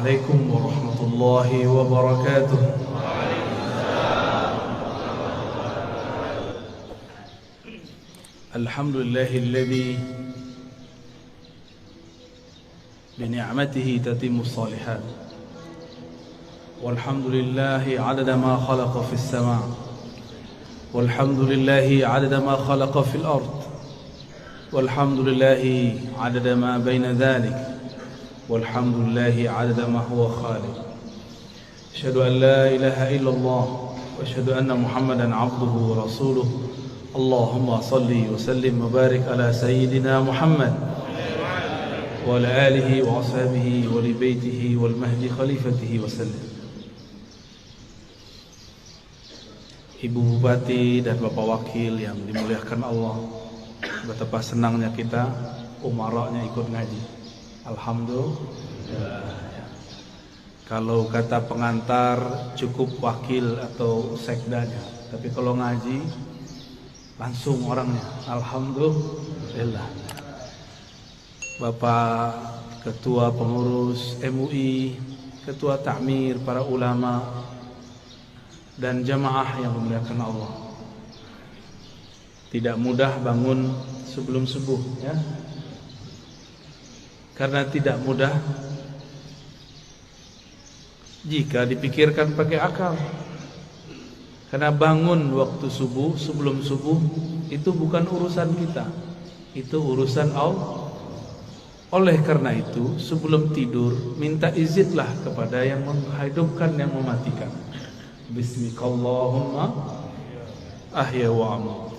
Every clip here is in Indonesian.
عليكم ورحمة الله وبركاته. الحمد لله الذي بنعمته تتم الصالحات، والحمد لله عدد ما خلق في السماء، والحمد لله عدد ما خلق في الأرض، والحمد لله عدد ما بين ذلك، والحمد لله عدد ما هو خالق. أشهد أن لا إله إلا الله، وأشهد أن محمدا عبده ورسوله. اللهم صل وسلم وبارك على سيدنا محمد وعلى آله وأصحابه ولبيته والمهدي خليفته وسلم. Ibu Bupati dan Bapak Wakil yang dimuliakan Allah, betapa senangnya kita umaranya ikut ngaji. Alhamdulillah. Kalau kata pengantar cukup wakil atau sekdanya, tapi kalau ngaji langsung orangnya. Alhamdulillah. Bapak Ketua Pengurus MUI, Ketua Takmir, para ulama dan jamaah yang dimuliakan Allah. Tidak mudah bangun sebelum subuh, ya. Karena tidak mudah jika dipikirkan pakai akal. Karena bangun waktu subuh, sebelum subuh, itu bukan urusan kita, itu urusan Allah. Oleh karena itu, sebelum tidur, minta izinlah kepada yang menghidupkan, yang mematikan. Bismikallahumma ahya wa amut,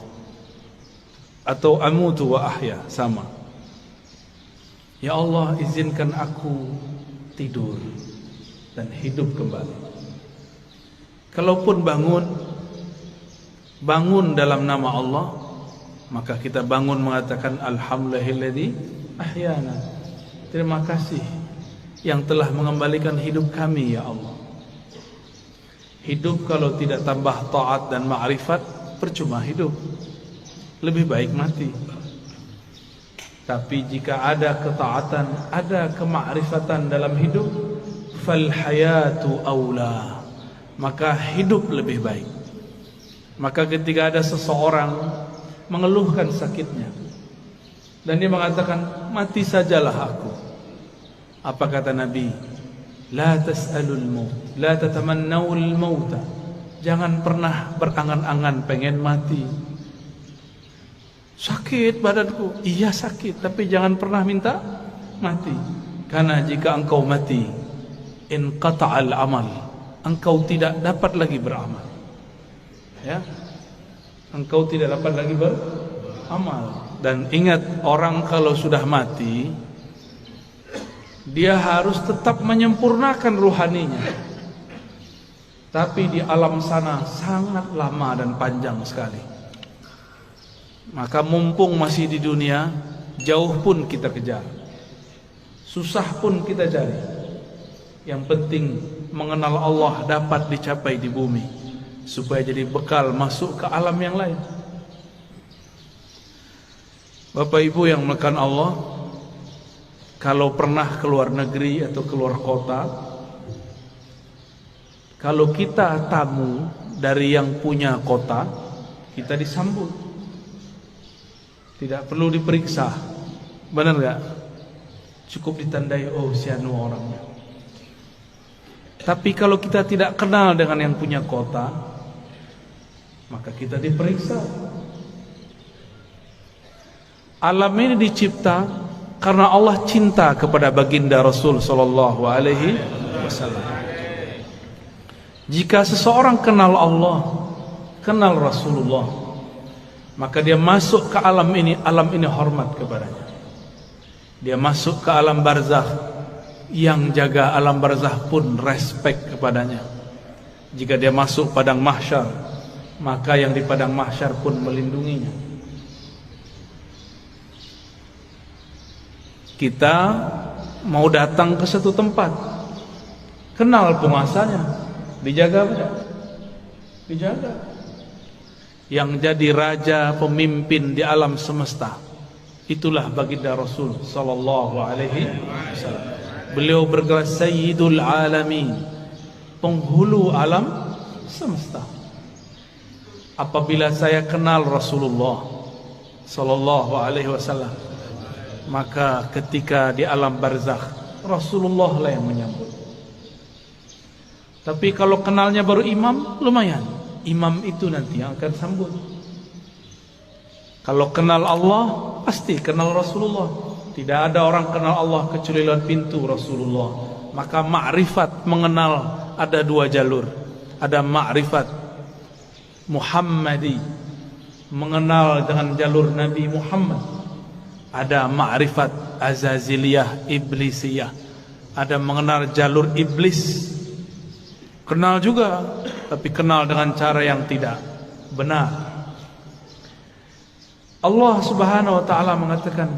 atau amutu wa ahya, sama. Ya Allah, izinkan aku tidur dan hidup kembali. Kalaupun bangun dalam nama Allah, maka kita bangun mengatakan alhamdulillahilladzi ahyana. Terima kasih yang telah mengembalikan hidup kami, ya Allah. Hidup kalau tidak tambah taat dan ma'rifat, percuma hidup. Lebih baik mati. Tapi jika ada ketaatan, ada kemakrifatan dalam hidup, fal hayatu aula, maka hidup lebih baik. Maka ketika ada seseorang mengeluhkan sakitnya dan dia mengatakan, mati sajalah aku, apa kata Nabi? La tas'alul maut, la tatamannawul mauta. Jangan pernah berangan-angan pengen mati. Sakit badanku, iya sakit, tapi jangan pernah minta mati. Karena jika engkau mati, inqata'al amal, engkau tidak dapat lagi beramal, ya. Engkau tidak dapat lagi beramal. Dan ingat, orang kalau sudah mati, dia harus tetap menyempurnakan ruhaninya. Tapi di alam sana sangat lama dan panjang sekali. Maka mumpung masih di dunia, jauh pun kita kejar, susah pun kita cari. Yang penting mengenal Allah dapat dicapai di bumi, supaya jadi bekal masuk ke alam yang lain. Bapak Ibu yang melekat Allah, kalau pernah keluar negeri atau keluar kota, kalau kita tamu dari yang punya kota, kita disambut, tidak perlu diperiksa, benar gak? Cukup ditandai, oh sianu orangnya. Tapi kalau kita tidak kenal dengan yang punya kota, maka kita diperiksa. Alam ini dicipta karena Allah cinta kepada baginda Rasul sallallahu alaihi wasallam. Jika seseorang kenal Allah, kenal Rasulullah, maka dia masuk ke alam ini hormat kepadanya. Dia masuk ke alam barzakh, yang jaga alam barzakh pun respect kepadanya. Jika dia masuk padang mahsyar, maka yang di padang mahsyar pun melindunginya. Kita mau datang ke satu tempat, kenal penguasanya, dijaga tidak? Dijaga. Yang jadi raja, pemimpin di alam semesta, itulah baginda Rasul sallallahu alaihi wasallam. Beliau bergelar Sayyidul Alamin, penghulu alam semesta. Apabila saya kenal Rasulullah sallallahu alaihi wasallam, maka ketika di alam barzakh Rasulullah lah yang menyambut. Tapi kalau kenalnya baru imam, lumayan. Imam itu nanti yang akan sambut. Kalau kenal Allah, pasti kenal Rasulullah. Tidak ada orang kenal Allah kecuali lewat pintu Rasulullah. Maka ma'rifat mengenal ada dua jalur. Ada ma'rifat Muhammadi, mengenal dengan jalur Nabi Muhammad. Ada ma'rifat Azaziliyah, Iblisiyah. Ada mengenal jalur iblis. Kenal juga, tapi kenal dengan cara yang tidak benar. Allah Subhanahu wa taala mengatakan,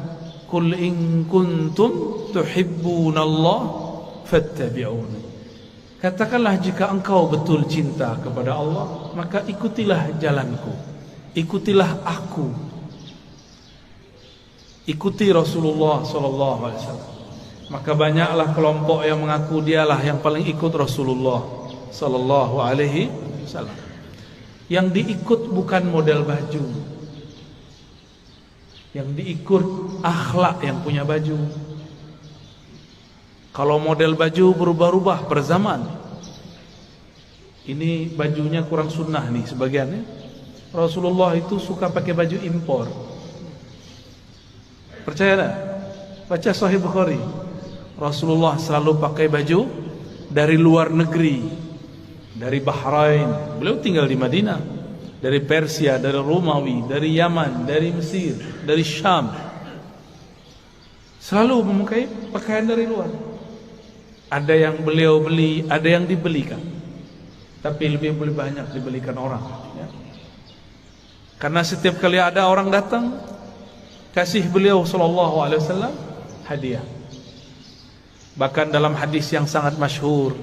"Qul in kuntum tuhibbunallah fattabi'uni." Katakanlah, jika engkau betul cinta kepada Allah, maka ikutilah jalanku. Ikutilah aku. Ikuti Rasulullah sallallahu alaihi wasallam. Maka banyaklah kelompok yang mengaku dialah yang paling ikut Rasulullah sallallahu alaihi wasallam. Yang diikut bukan model baju, yang diikut akhlak yang punya baju. Kalau model baju berubah-ubah per zaman. Ini bajunya kurang sunnah nih sebagiannya. Rasulullah itu suka pakai baju impor. Percaya tak? Baca Sahih Bukhari. Rasulullah selalu pakai baju dari luar negeri. Dari Bahrain. Beliau tinggal di Madinah. Dari Persia, dari Romawi, dari Yaman, dari Mesir, dari Syam. Selalu memakai pakaian dari luar. Ada yang beliau beli, ada yang dibelikan. Tapi lebih banyak dibelikan orang, ya. Karena setiap kali ada orang datang, kasih beliau sallallahu alaihi wasallam hadiah. Bahkan dalam hadis yang sangat masyhur,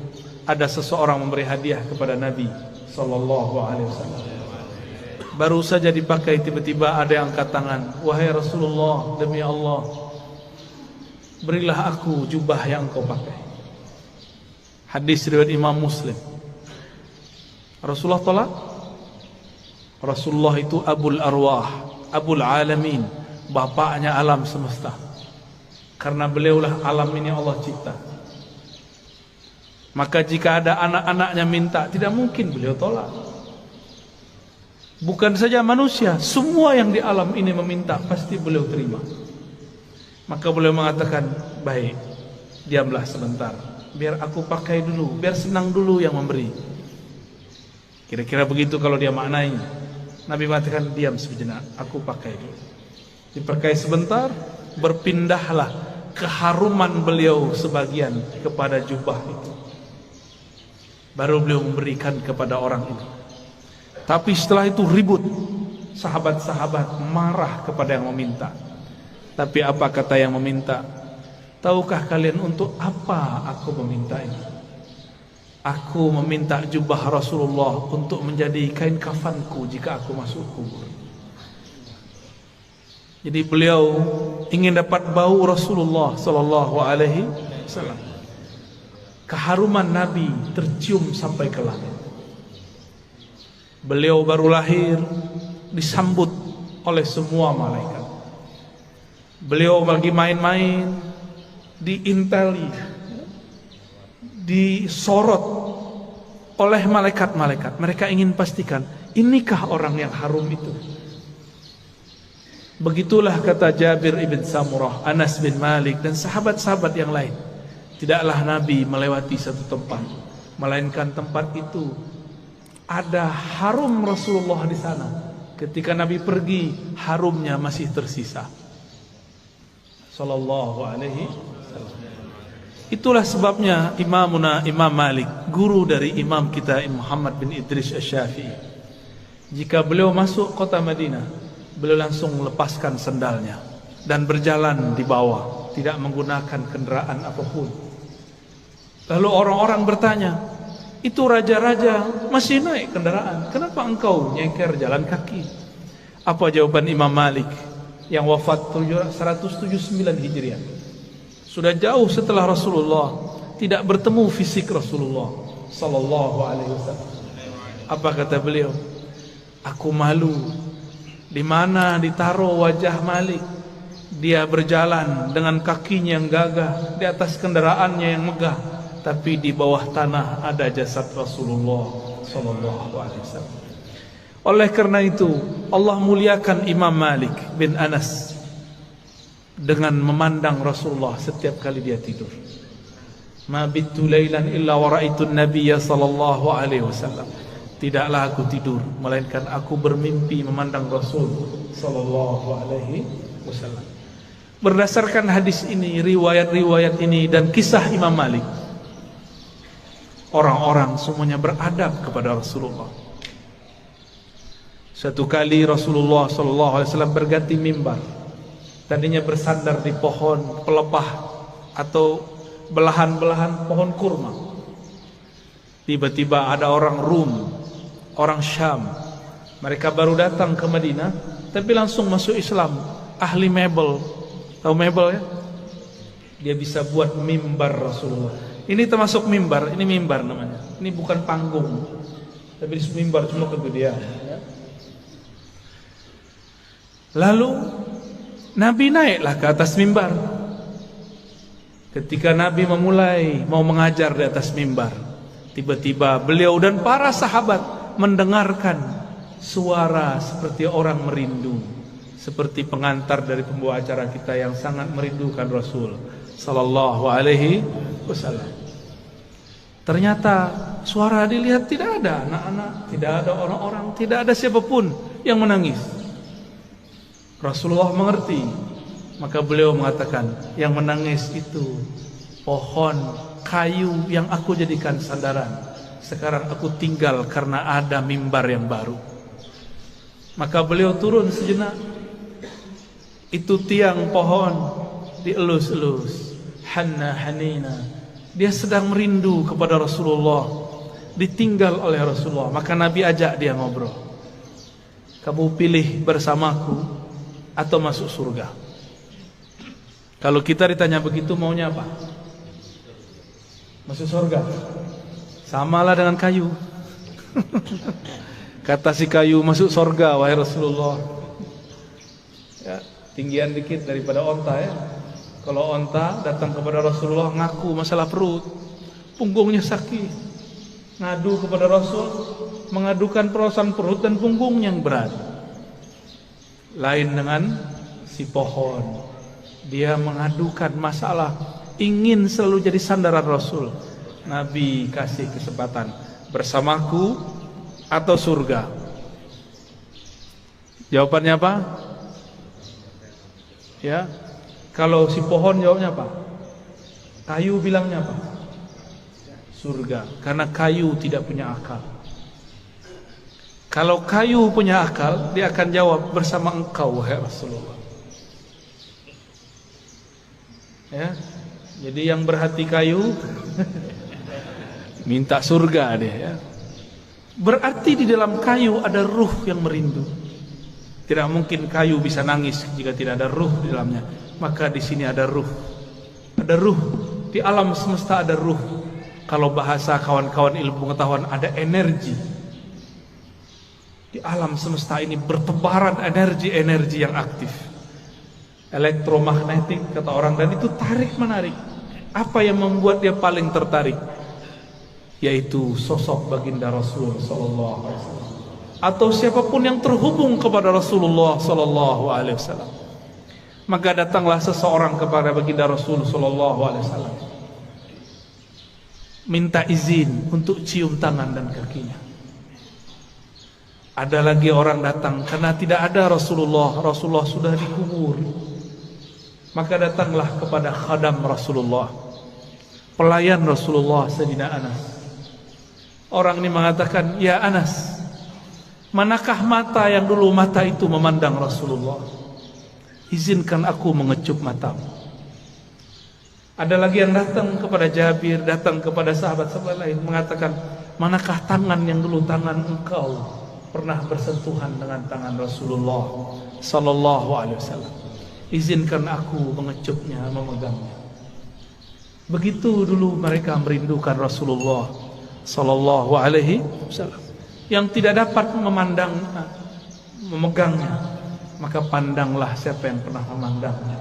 ada seseorang memberi hadiah kepada Nabi sallallahu alaihi wasallam. Baru saja dipakai, tiba-tiba ada yang angkat tangan, "Wahai Rasulullah, demi Allah, berilah aku jubah yang engkau pakai." Hadis riwayat Imam Muslim. Rasulullah tolak. Rasulullah itu Abul Arwah, Abul Alamin, bapaknya alam semesta. Karena beliaulah alam ini Allah cipta. Maka jika ada anak-anaknya minta, tidak mungkin beliau tolak. Bukan saja manusia, semua yang di alam ini meminta, pasti beliau terima. Maka beliau mengatakan, "Baik, diamlah sebentar, biar aku pakai dulu, biar senang dulu yang memberi." Kira-kira begitu kalau dia maknai. Nabi mengatakan, "Diam sejenak, aku pakai dulu." Dipakai sebentar, berpindahlah keharuman beliau sebagian kepada jubah itu. Baru beliau memberikan kepada orang itu. Tapi setelah itu ribut. Sahabat-sahabat marah kepada yang meminta. Tapi apa kata yang meminta? "Tahukah kalian untuk apa aku meminta ini? Aku meminta jubah Rasulullah untuk menjadi kain kafanku jika aku masuk kubur." Jadi beliau ingin dapat bau Rasulullah sallallahu alaihi wasallam. Keharuman Nabi tercium sampai ke langit. Beliau baru lahir, disambut oleh semua malaikat. Beliau lagi main-main, diinteli, disorot oleh malaikat-malaikat. Mereka ingin pastikan, inikah orang yang harum itu? Begitulah kata Jabir ibn Samurah, Anas bin Malik, dan sahabat-sahabat yang lain. Tidaklah Nabi melewati satu tempat, melainkan tempat itu ada harum Rasulullah di sana. Ketika Nabi pergi, harumnya masih tersisa. Sallallahu alaihi wasallam. Itulah sebabnya Imamuna Imam Malik, guru dari imam kita Muhammad bin Idris Asy-Syafi'i, jika beliau masuk kota Madinah, beliau langsung melepaskan sendalnya dan berjalan di bawah, tidak menggunakan kendaraan apapun. Lalu orang-orang bertanya, "Itu raja-raja masih naik kendaraan, kenapa engkau nyengker jalan kaki?" Apa jawaban Imam Malik yang wafat 179 Hijriah? Sudah jauh setelah Rasulullah, tidak bertemu fisik Rasulullah sallallahu alaihi wasallam. Apa kata beliau? Aku malu. Di mana ditaruh wajah Malik? Dia berjalan dengan kakinya yang gagah di atas kendaraannya yang megah, tapi di bawah tanah ada jasad Rasulullah sallallahu alaihi wasallam. Oleh karena itu, Allah muliakan Imam Malik bin Anas dengan memandang Rasulullah setiap kali dia tidur. Ma bittu lailan illa wa ra'aitu an-nabiyya sallallahu alaihi wasallam. Tidaklah aku tidur melainkan aku bermimpi memandang Rasul sallallahu alaihi wasallam. Berdasarkan hadis ini, riwayat-riwayat ini dan kisah Imam Malik, orang-orang semuanya beradab kepada Rasulullah. Satu kali Rasulullah sallallahu alaihi wasallam berganti mimbar. Tadinya bersandar di pohon pelepah atau belahan-belahan pohon kurma. Tiba-tiba ada orang Rum, orang Syam. Mereka baru datang ke Madinah, tapi langsung masuk Islam. Ahli mebel, tahu mebel ya? Dia bisa buat mimbar Rasulullah. Ini termasuk mimbar, ini mimbar namanya. Ini bukan panggung, tapi mimbar cuma kegedean. Ya. Lalu Nabi naiklah ke atas mimbar. Ketika Nabi memulai mau mengajar di atas mimbar, tiba-tiba beliau dan para sahabat mendengarkan suara seperti orang merindu, seperti pengantar dari pembawa acara kita yang sangat merindukan Rasul sallallahu alaihi wasallam. Ternyata suara dilihat tidak ada anak-anak, tidak ada orang-orang, tidak ada siapapun yang menangis. Rasulullah mengerti, maka beliau mengatakan, yang menangis itu pohon kayu yang aku jadikan sandaran. Sekarang aku tinggal karena ada mimbar yang baru. Maka beliau turun sejenak. Itu tiang pohon dielus-elus, hanna hanina. Dia sedang merindu kepada Rasulullah, ditinggal oleh Rasulullah. Maka Nabi ajak dia ngobrol. Kamu pilih bersamaku atau masuk surga? Kalau kita ditanya begitu, maunya apa? Masuk surga. Samalah dengan kayu. Kata si kayu, masuk surga wahai Rasulullah. Ya, tinggian dikit daripada onta ya. Kalau onta datang kepada Rasulullah ngaku masalah perut, punggungnya sakit, ngadu kepada Rasul, mengadukan perasaan perut dan punggung yang berat. Lain dengan si pohon, dia mengadukan masalah, ingin selalu jadi sandaran Rasul. Nabi kasih kesempatan, bersamaku atau surga? Jawabannya apa? Ya, kalau si pohon jawabnya apa? Kayu bilangnya apa? Surga, karena kayu tidak punya akal. Kalau kayu punya akal, dia akan jawab, bersama engkau wahai Rasulullah. Ya, jadi yang berhati kayu minta surga dia. Ya. Berarti di dalam kayu ada ruh yang merindu. Tidak mungkin kayu bisa nangis jika tidak ada ruh di dalamnya. Maka di sini ada ruh. Ada ruh. Di alam semesta ada ruh. Kalau bahasa kawan-kawan ilmu pengetahuan, ada energi. Di alam semesta ini bertebaran energi-energi yang aktif. Elektromagnetik kata orang, dan itu tarik-menarik. Apa yang membuat dia paling tertarik? Yaitu sosok baginda Rasul sallallahu alaihi wasallam. Atau siapapun yang terhubung kepada Rasulullah sallallahu alaihi wasallam. Maka datanglah seseorang kepada baginda Rasul sallallahu alaihi wasallam, minta izin untuk cium tangan dan kakinya. Ada lagi orang datang karena tidak ada Rasulullah sudah dikubur. Maka datanglah kepada khadam Rasulullah, pelayan Rasulullah, Sayyidina Anas. Orang ini mengatakan, ya Anas, manakah mata yang dulu mata itu memandang Rasulullah? Izinkan aku mengecup matamu. Ada lagi yang datang kepada Jabir, datang kepada sahabat-sahabat lain, mengatakan, manakah tangan yang dulu tangan engkau pernah bersentuhan dengan tangan Rasulullah sallallahu alaihi wasallam? Izinkan aku mengecupnya, memegangnya. Begitu dulu mereka merindukan Rasulullah sallallahu alaihi wasallam yang tidak dapat memegangnya, maka pandanglah siapa yang pernah memandangnya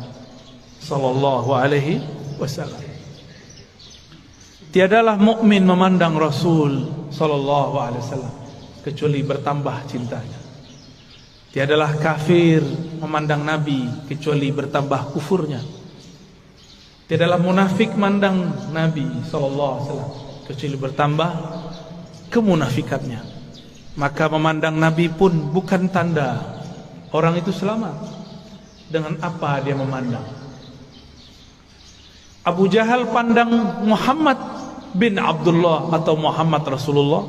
sallallahu alaihi wasallam. Tiadalah mukmin memandang Rasul sallallahu alaihi wasallam kecuali bertambah cintanya. Tiadalah kafir memandang Nabi kecuali bertambah kufurnya. Tiadalah munafik memandang Nabi sallallahu alaihi wasallam kecuali bertambah kemunafikannya. Maka memandang Nabi pun bukan tanda orang itu selamat. Dengan apa dia memandang? Abu Jahal pandang Muhammad bin Abdullah atau Muhammad Rasulullah.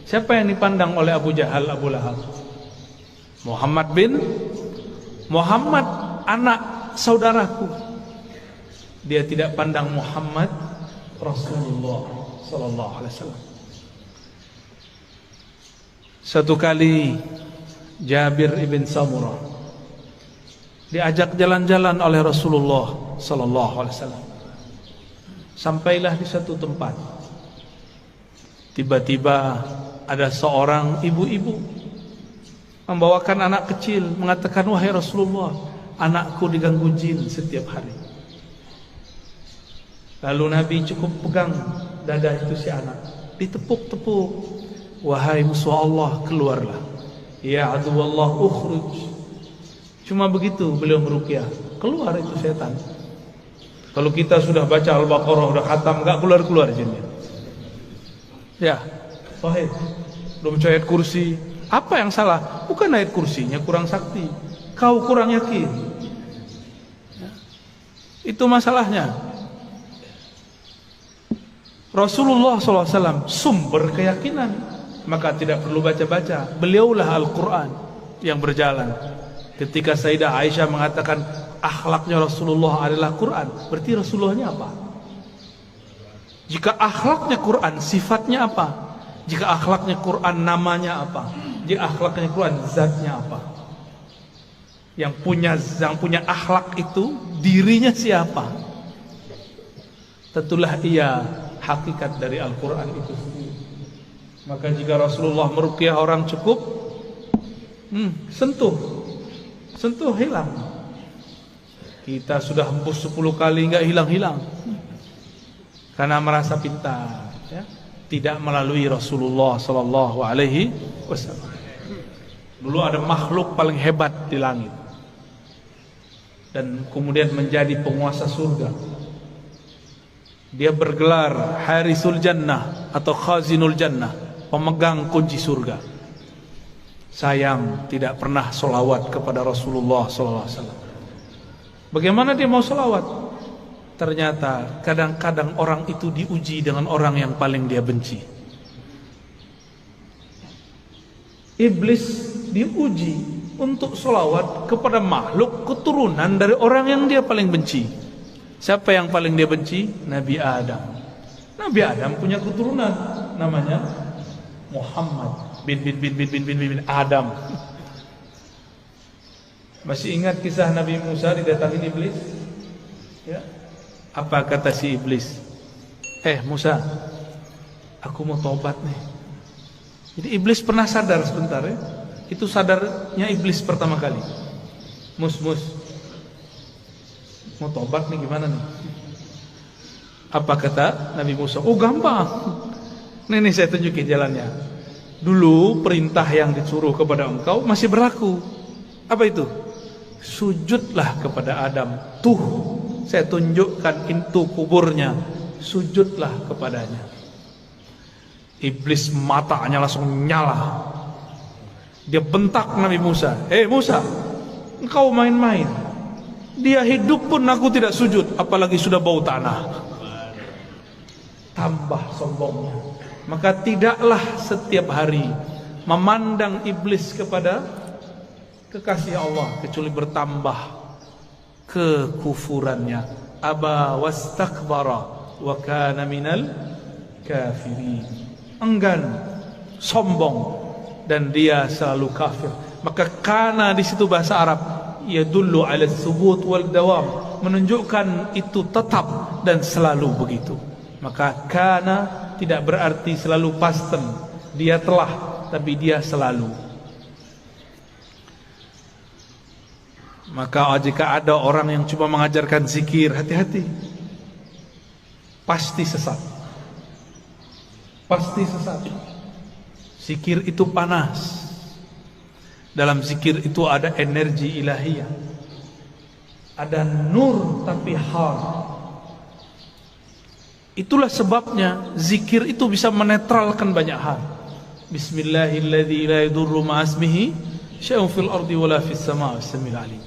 Siapa yang dipandang oleh Abu Jahal, Abu Lahab? Muhammad anak saudaraku. Dia tidak pandang Muhammad Rasulullah sallallahu alaihi wasallam. Satu kali Jabir ibn Samurah diajak jalan-jalan oleh Rasulullah sallallahu alaihi wasallam. Sampailah di satu tempat. Tiba-tiba ada seorang ibu-ibu membawakan anak kecil, mengatakan, "Wahai Rasulullah, anakku diganggu jin setiap hari." Lalu Nabi cukup pegang dada itu si anak, ditepuk-tepuk. "Wahai musuh Allah, keluarlah. Ya aduwallah, ukhruj." Cuma begitu beliau meruqyah, keluar itu setan. Kalau kita sudah baca Al-Baqarah, sudah khatam, enggak keluar-keluar jinnya. Ya, sahih. Belum baca ayat kursi. Apa yang salah? Bukan ayat kursinya kurang sakti, kau kurang yakin. Ya. Itu masalahnya. Rasulullah SAW sumber keyakinan, maka tidak perlu baca-baca. Beliaulah Al-Quran yang berjalan. Ketika Sayyidah Aisyah mengatakan akhlaknya Rasulullah adalah Quran, berarti Rasulullahnya apa? Jika akhlaknya Quran, sifatnya apa? Jika akhlaknya Quran, namanya apa? Jika akhlaknya Quran, zatnya apa? Yang punya akhlak itu dirinya siapa? Tentulah ia hakikat dari Al-Quran itu sendiri. Maka jika Rasulullah meruqyah orang cukup sentuh hilang. Kita sudah hembus 10 kali enggak hilang-hilang, karena merasa pintar, ya? Tidak melalui Rasulullah sallallahu alaihi wasallam. Dulu ada makhluk paling hebat di langit dan kemudian menjadi penguasa surga. Dia bergelar Harisul Jannah atau Khazinul Jannah, pemegang kunci surga. Sayang tidak pernah solawat kepada Rasulullah SAW. Bagaimana dia mau solawat? Ternyata kadang-kadang orang itu diuji dengan orang yang paling dia benci. Iblis diuji untuk solawat kepada makhluk keturunan dari orang yang dia paling benci. Siapa yang paling dia benci? Nabi Adam. Nabi Adam punya keturunan namanya Muhammad bin Adam. Masih ingat kisah Nabi Musa didatangin iblis? Ya. Apa kata si iblis? Musa, aku mau tobat nih. Jadi iblis pernah sadar sebentar, ya. Itu sadarnya iblis pertama kali. Mus, mau tobat nih, gimana nih? Apa kata Nabi Musa? Oh, gampang. Nih saya tunjukin jalannya. Dulu perintah yang disuruh kepada engkau masih berlaku. Apa itu? Sujudlah kepada Adam. Tuh, saya tunjukkan itu kuburnya. Sujudlah kepadanya. Iblis matanya langsung nyala. Dia bentak Nabi Musa. Musa, engkau main-main. Dia hidup pun aku tidak sujud, apalagi sudah bau tanah. Tambah sombongnya. Maka tidaklah setiap hari memandang iblis kepada kekasih Allah kecuali bertambah kekufurannya. Aba wastakbara wa kana minal kafirin. Enggan, sombong, dan dia selalu kafir. Maka kana di situ bahasa Arab yadullu ala thubut wal dawam, menunjukkan itu tetap dan selalu begitu. Maka kana tidak berarti selalu pasten, dia telah, tapi dia selalu. Maka jika ada orang yang cuma mengajarkan zikir, hati-hati, pasti sesat. Pasti sesat. Zikir itu panas. Dalam zikir itu ada energi ilahiyah, ada nur tapi har. Itulah sebabnya zikir itu bisa menetralkan banyak hal. Bismillahilladzi la yadurru ma'asmihi syai'un fil ardi wala fis sama'i was-sami'ul 'alim.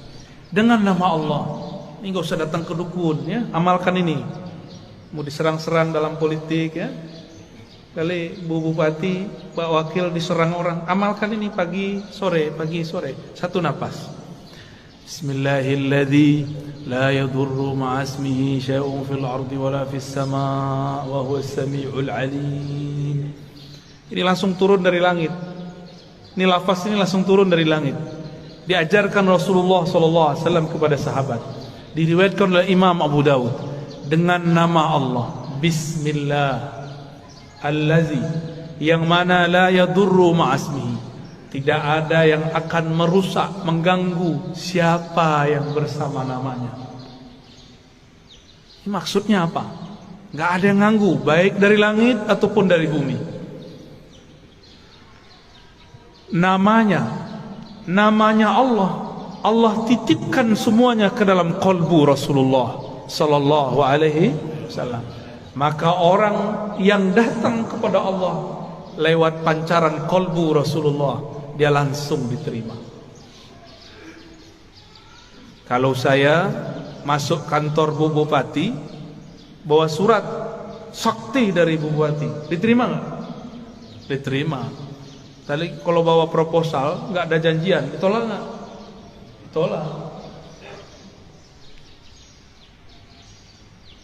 Dengan nama Allah. Ini enggak usah datang ke dukun ya, amalkan ini. Mau diserang-serang dalam politik ya, kali Bu Bupati, Pak Wakil diserang orang, amalkan ini pagi sore, satu napas. Bismillahilladzi la yadurru ma'asmihi syai'un fil ardi wala fis sama' wa huwas sami'ul 'alim. Ini langsung turun dari langit. Ini lafaz ini langsung turun dari langit. Diajarkan Rasulullah SAW kepada sahabat. Diriwayatkan oleh Imam Abu Dawud dengan nama Allah, Bismillah Allazi, yang mana la yadurru ma'asmihi, tidak ada yang akan merusak, mengganggu siapa yang bersama namanya. Ini maksudnya apa? Gak ada yang ganggu, baik dari langit ataupun dari bumi. Namanya Allah, Allah titipkan semuanya ke dalam qalbu Rasulullah sallallahu alaihi wasallam. Maka orang yang datang kepada Allah lewat pancaran qalbu Rasulullah, dia langsung diterima. Kalau saya masuk kantor Bu Bupati, bawa surat sakti dari Bu Bupati, diterima nggak? Diterima. Tadi kalau bawa proposal, nggak ada janjian, ditolak nggak? Ditolak.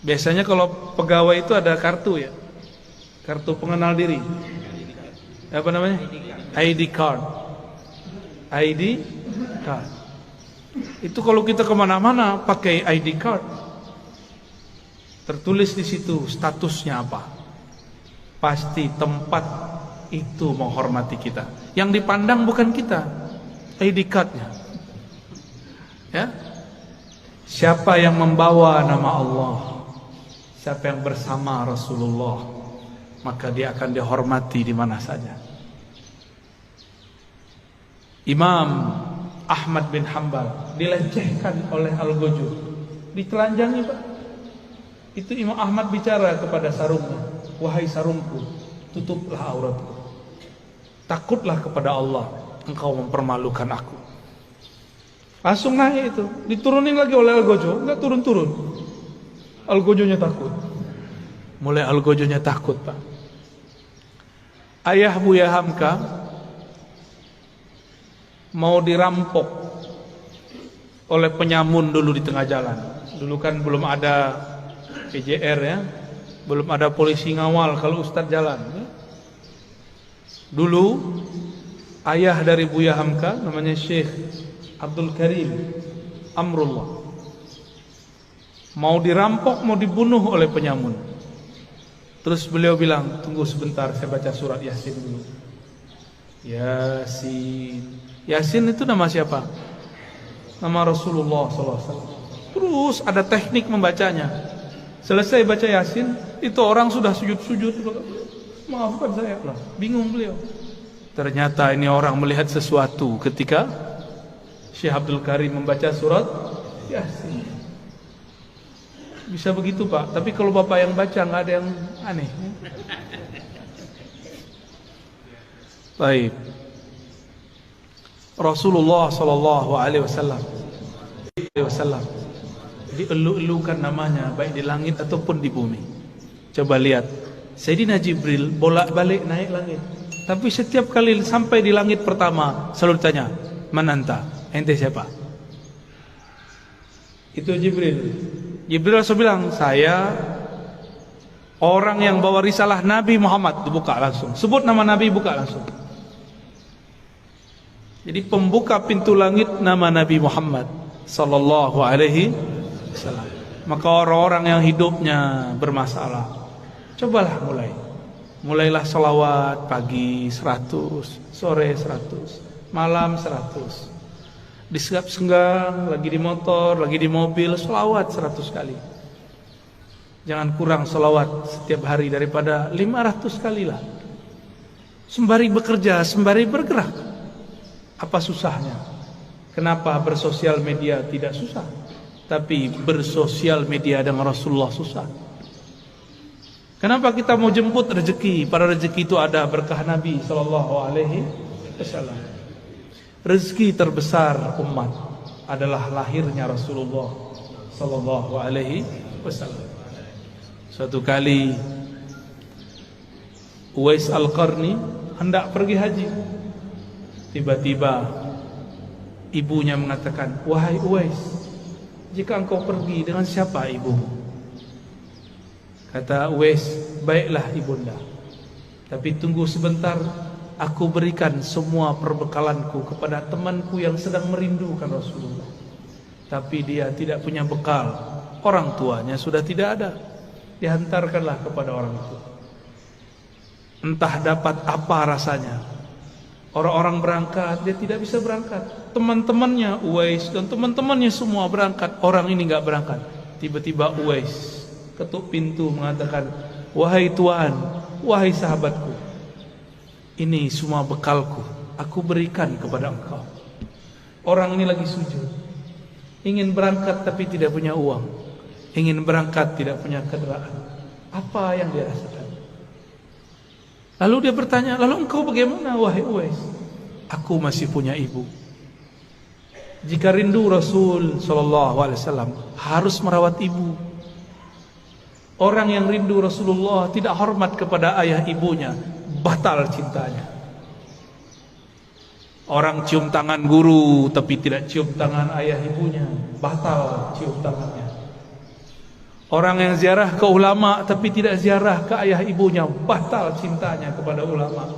Biasanya kalau pegawai itu ada kartu ya, kartu pengenal diri. Apa namanya? ID card. ID card. Itu kalau kita kemana-mana pakai ID card, tertulis di situ statusnya apa. Pasti tempat itu menghormati kita. Yang dipandang bukan kita, ID cardnya. Ya, siapa yang membawa nama Allah, siapa yang bersama Rasulullah, maka dia akan dihormati di mana saja. Imam Ahmad bin Hanbal dilecehkan oleh Al-Ghujur, ditelanjangi Pak. Itu Imam Ahmad bicara kepada sarungnya, wahai sarungku, tutuplah auratku. Takutlah kepada Allah, engkau mempermalukan aku. Langsung naik itu, diturunin lagi oleh Al-Ghujur, enggak turun-turun. Al-Ghujurnya takut. Mulai Al-Ghujurnya takut Pak. Ayah Buya Hamka mau dirampok oleh penyamun dulu di tengah jalan. Dulu kan belum ada PJR ya, belum ada polisi ngawal kalau Ustadz jalan ya. Dulu ayah dari Buya Hamka namanya Syekh Abdul Karim Amrullah mau dirampok, mau dibunuh oleh penyamun. Terus beliau bilang, tunggu sebentar, saya baca surat Yasin dulu. Yasin. Yasin itu nama siapa? Nama Rasulullah SAW. Terus ada teknik membacanya. Selesai baca Yasin, itu orang sudah sujud-sujud. Maafkan saya lah, bingung beliau. Ternyata ini orang melihat sesuatu ketika Syekh Abdul Karim membaca surat Yasin. Bisa begitu Pak, tapi kalau Bapak yang baca nggak ada yang aneh. Baik. Rasulullah sallallahu alaihi wasallam dielu-elukan namanya baik di langit ataupun di bumi. Coba lihat, Sayyidina Jibril bolak-balik naik langit. Tapi setiap kali sampai di langit pertama selalu ditanya, "Man anta?" Ente siapa? Itu Jibril. Jibril langsung bilang, "Saya orang yang bawa risalah Nabi Muhammad." Dibuka langsung. Sebut nama Nabi, buka langsung. Jadi pembuka pintu langit nama Nabi Muhammad sallallahu alaihi wasallam. Maka orang-orang yang hidupnya bermasalah, cobalah mulailah salawat pagi 100, sore 100, malam 100. Di senggang, lagi di motor, lagi di mobil, salawat 100 kali. Jangan kurang salawat setiap hari daripada 500 kali lah. Sembari bekerja, sembari bergerak. Apa susahnya? Kenapa bersosial media tidak susah? Tapi bersosial media dengan Rasulullah susah. Kenapa kita mau jemput rezeki? Pada rezeki itu ada berkah Nabi sallallahu alaihi wasallam. Rezeki terbesar umat adalah lahirnya Rasulullah sallallahu alaihi wasallam. Suatu kali Uwais Al-Qarni hendak pergi haji. Tiba-tiba ibunya mengatakan, "Wahai Uwais, jika engkau pergi, dengan siapa ibumu?" Kata Uwais, "Baiklah ibunda, tapi tunggu sebentar, aku berikan semua perbekalanku kepada temanku yang sedang merindukan Rasulullah. Tapi dia tidak punya bekal, orang tuanya sudah tidak ada." Dihantarkanlah kepada orang itu. Entah dapat apa rasanya. Orang-orang berangkat, dia tidak bisa berangkat. Teman-temannya Uwais dan teman-temannya semua berangkat, orang ini enggak berangkat. Tiba-tiba Uwais ketuk pintu mengatakan, "Wahai Tuan, wahai sahabatku, ini semua bekalku, aku berikan kepada engkau." Orang ini lagi sujud, ingin berangkat tapi tidak punya uang, ingin berangkat tidak punya kendaraan. Apa yang dia rasakan? Lalu dia bertanya, "Lalu engkau bagaimana wahai Uwais?" "Aku masih punya ibu. Jika rindu Rasul sallallahu alaihi wasallam harus merawat ibu. Orang yang rindu Rasulullah tidak hormat kepada ayah ibunya, batal cintanya. Orang cium tangan guru tapi tidak cium tangan ayah ibunya, batal cium tangannya. Orang yang ziarah ke ulama tapi tidak ziarah ke ayah ibunya, batal cintanya kepada ulama."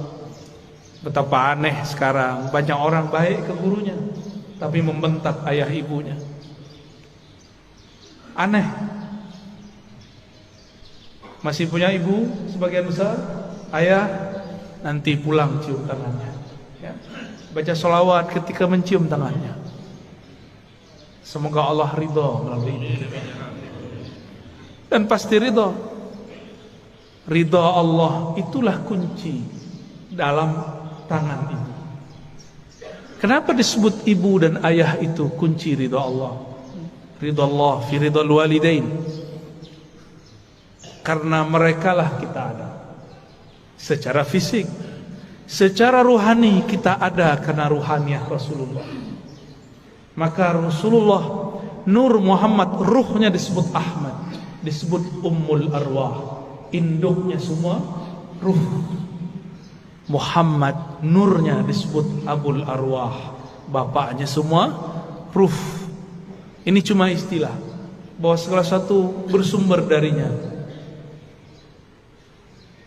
Betapa aneh sekarang, banyak orang baik ke gurunya tapi membentak ayah ibunya. Aneh. Masih punya ibu sebagian besar, ayah nanti pulang cium tangannya, ya. Baca sholawat ketika mencium tangannya. Semoga Allah ridha melalui ini. Dan pasti ridha. Ridha Allah itulah kunci dalam tangan ibu. Kenapa disebut ibu dan ayah itu kunci ridha Allah? Ridha Allah fi ridhal walidain. Karena merekalah kita ada secara fisik, secara ruhani kita ada karena ruhaniah Rasulullah. Maka Rasulullah, Nur Muhammad, ruhnya disebut Ahmad, disebut Ummul Arwah, induknya semua ruh. Muhammad, nurnya disebut Abul Arwah, bapaknya semua ruh. Ini cuma istilah, bahwa segala satu bersumber darinya.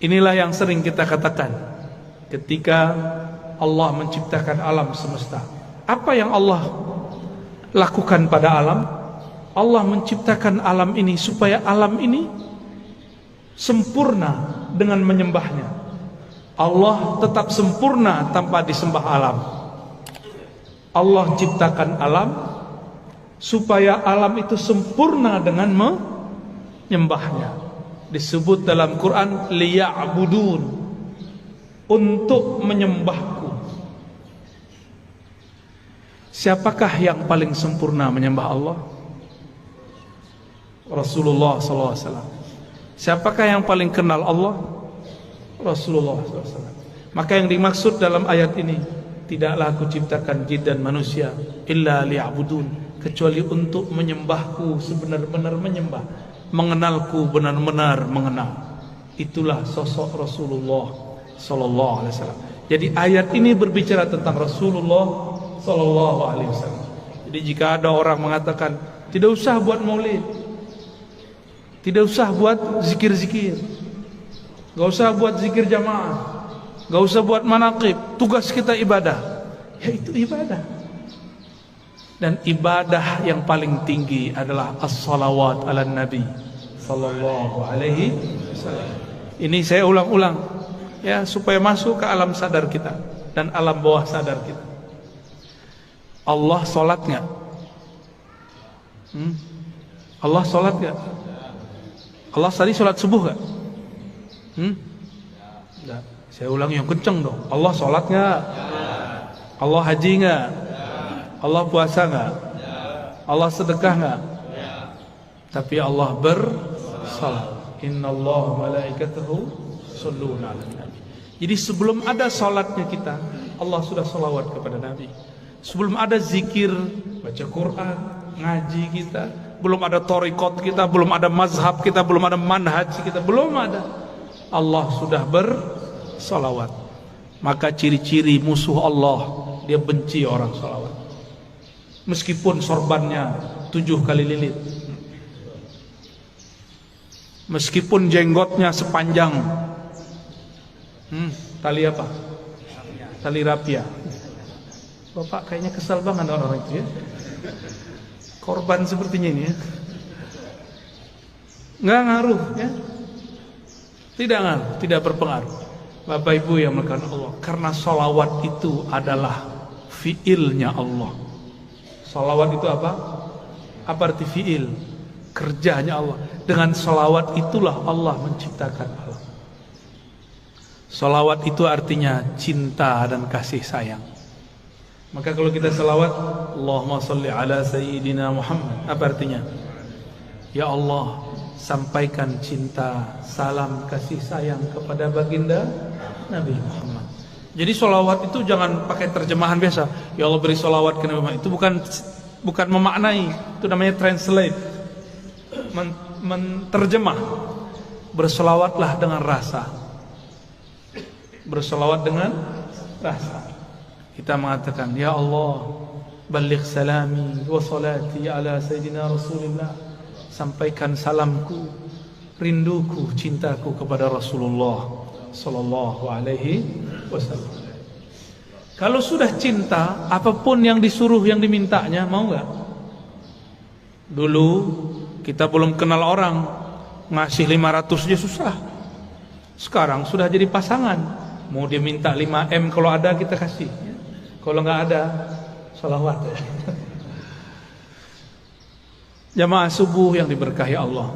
Inilah yang sering kita katakan ketika Allah menciptakan alam semesta. Apa yang Allah lakukan pada alam? Allah menciptakan alam ini supaya alam ini sempurna dengan menyembahnya. Allah tetap sempurna tanpa disembah alam. Allah ciptakan alam supaya alam itu sempurna dengan menyembahnya. Disebut dalam Quran liya'budun, untuk menyembahku. Siapakah yang paling sempurna menyembah Allah? Rasulullah SAW. Siapakah yang paling kenal Allah? Rasulullah SAW. Maka yang dimaksud dalam ayat ini, tidaklah aku ciptakan jin dan manusia illa liya'budun, kecuali untuk menyembahku sebenar-benar menyembah, mengenalku benar-benar mengenal. Itulah sosok Rasulullah sallallahu alaihi wasallam. Jadi ayat ini berbicara tentang Rasulullah sallallahu alaihi wasallam. Jadi jika ada orang mengatakan tidak usah buat maulid, tidak usah buat zikir-zikir, gak usah buat zikir jamaah, gak usah buat manaqib, tugas kita ibadah. Ya itu ibadah. Dan ibadah yang paling tinggi adalah as-salawat ala nabi sallallahu alaihi wasallam. Ini saya ulang-ulang ya, supaya masuk ke alam sadar kita dan alam bawah sadar kita. Allah sholat nggak? Allah sholat nggak? Allah tadi sholat subuh nggak? Nggak. Saya ulang yang kenceng dong. Allah sholat nggak? Allah haji nggak? Allah puasa nggak? Allah sedekah nggak? Tapi Allah bersalat. Innallaha malaikatahu shalluna 'alan nabi. Jadi sebelum ada salatnya kita, Allah sudah salawat kepada Nabi. Sebelum ada zikir, baca Quran, ngaji kita, belum ada thariqat kita, belum ada mazhab kita, belum ada manhaj kita, belum ada. Allah sudah bersalawat. Maka ciri-ciri musuh Allah, dia benci orang salawat. Meskipun sorbannya 7 kali lilit, meskipun jenggotnya sepanjang tali apa? Tali rapia. Bapak kayaknya kesal banget orang itu ya. Korban sepertinya ini ya. Nggak ngaruh ya. Tidak ngaruh, tidak berpengaruh. Bapak Ibu yang melakukan Allah, karena salawat itu adalah fiilnya Allah. Salawat itu apa? Apa arti fiil? Kerjanya Allah. Dengan salawat itulah Allah menciptakan alam. Salawat itu artinya cinta dan kasih sayang. Maka kalau kita salawat, Allahumma salli ala sayyidina Muhammad, apa artinya? Ya Allah, sampaikan cinta, salam, kasih sayang kepada baginda Nabi Muhammad. Jadi salawat itu jangan pakai terjemahan biasa. Ya Allah beri salawat ke Nabi Muhammad. Itu bukan memaknai, itu namanya translate, menterjemah. Bersalawatlah dengan rasa. Bersalawat dengan rasa. Kita mengatakan, ya Allah, baligh salami wa salati ala sayyidina Rasulillah. Sampaikan salamku, rinduku, cintaku kepada Rasulullah sallallahu alaihi wasallam. Kalau sudah cinta, apapun yang disuruh, yang dimintanya, mau enggak? Dulu kita belum kenal orang, ngasih 500 aja susah. Sekarang sudah jadi pasangan, mau dia minta 5M, kalau ada kita kasih. Kalau nggak ada, salawat. Jamaah subuh yang diberkahi Allah,